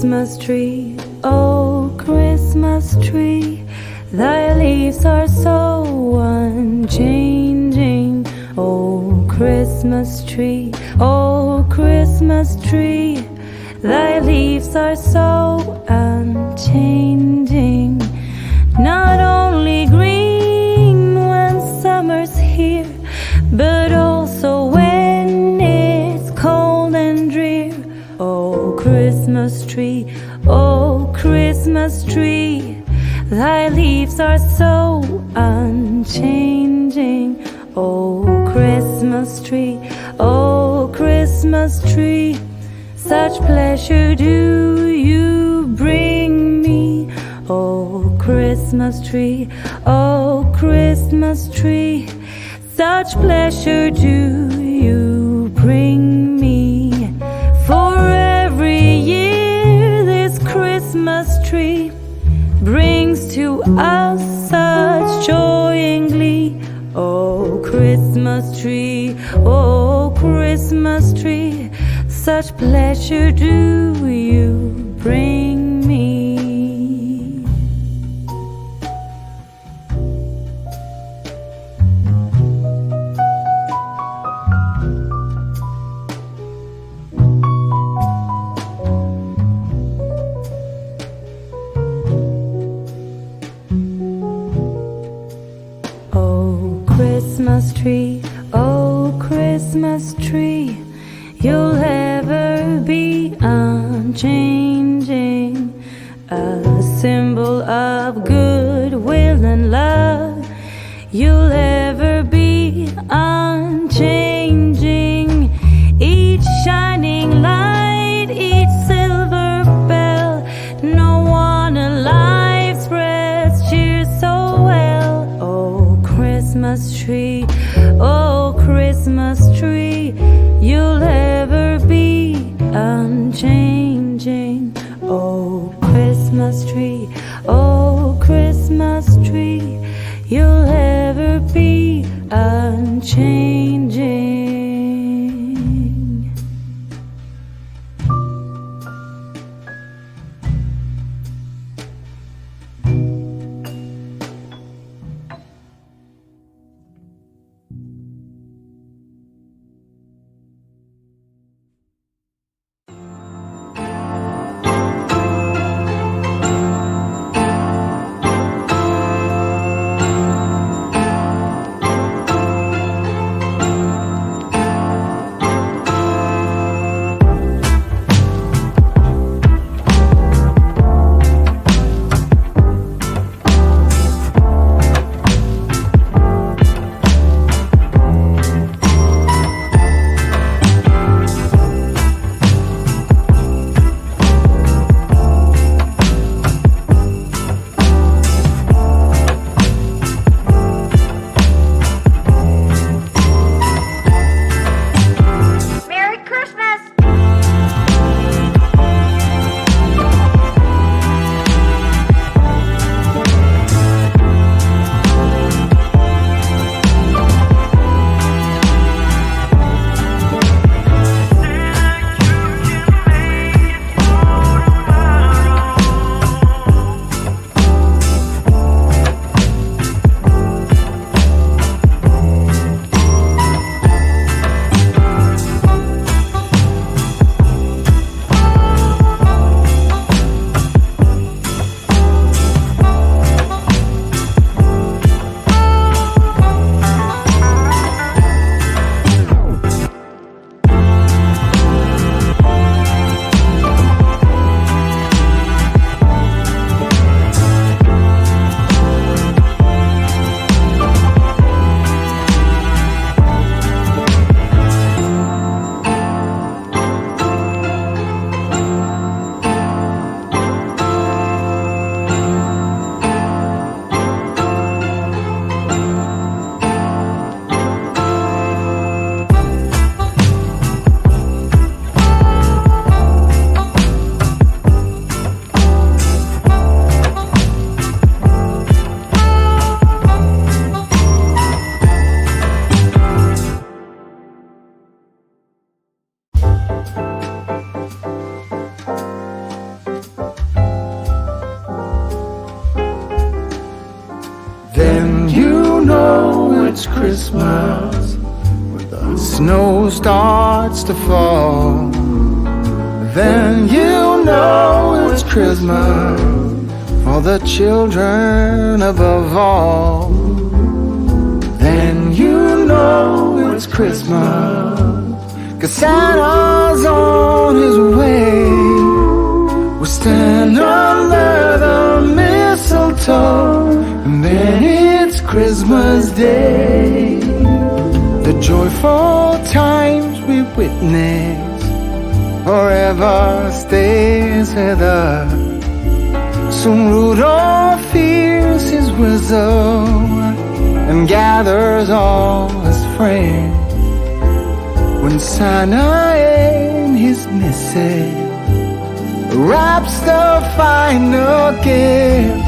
Christmas tree, oh Christmas tree, thy leaves are so unchanging. Oh Christmas tree, oh Christmas tree, thy leaves are so unchanging. Not only green when summer's here, but also when it's cold and drear. Oh Christmas tree, oh Christmas tree, thy leaves are so unchanging. Oh Christmas tree, oh Christmas tree, such pleasure do you bring me. Oh Christmas tree, oh Christmas tree, such pleasure do you bring me. For every year this Christmas tree brings to us such joy and glee. Oh Christmas tree, oh Christmas tree, such pleasure do you bring me. Oh Christmas tree, oh Christmas tree, you'll ever be unchanging, a symbol of goodwill and love. You'll ever be unchanging, each shining light, each silver bell. No one alive spreads cheer so well. Oh Christmas tree, oh Christmas tree, you'll ever be unchanging. Oh Christmas tree, oh Christmas tree, you'll ever be unchanging. then you know it's Christmas. When the snow starts to fall, then you know it's Christmas for the children above all. Then you know it's Christmas, 'cause Santa's on his way. We'll stand under the mistletoe, and then it's Christmas Day. The joyful times we witness forever stays with us. Soon Rudolph hears his whistle and gathers all his friends. When Santa and his missus wraps the final gift,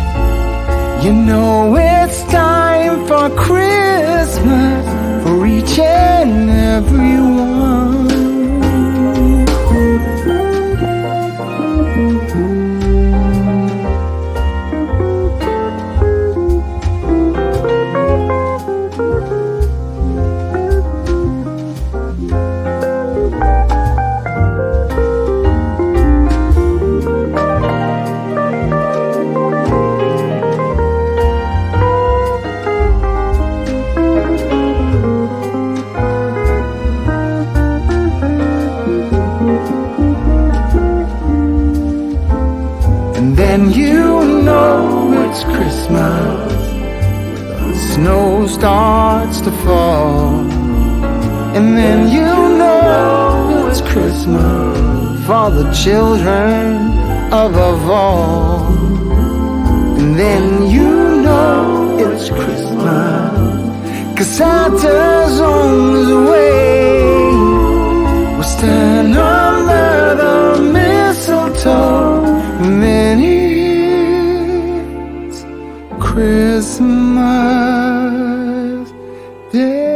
you know it's time for Christmas for each and every one. And you know it's Christmas when the snow starts to fall. And then you know it's Christmas for the children above all. And then you know it's Christmas 'cause Santa's on his way. We'll stand under the mistletoe, and then it's Christmas Day.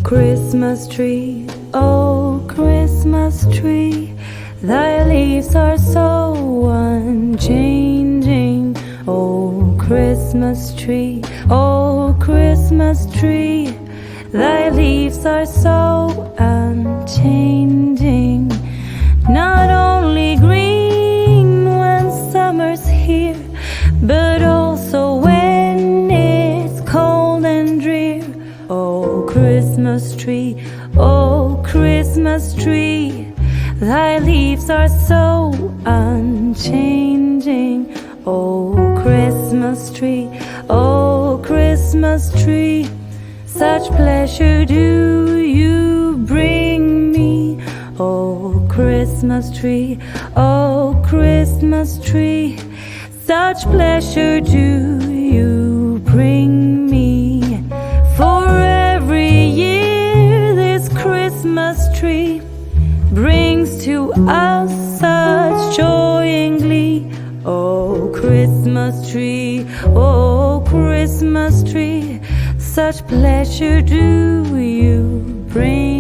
Christmas tree, oh Christmas tree, thy leaves are so unchanging. Oh Christmas tree, thy leaves are so unchanging. Not only green when summer's here, but also when it's cold and drear. Oh Christmas tree, thy leaves are so unchanging. Oh Christmas tree, such pleasure do you bring me. Oh Christmas tree, such pleasure do you bring me. For every year this Christmas tree brings to us such joy and glee. Oh Christmas tree, such pleasure do you bring.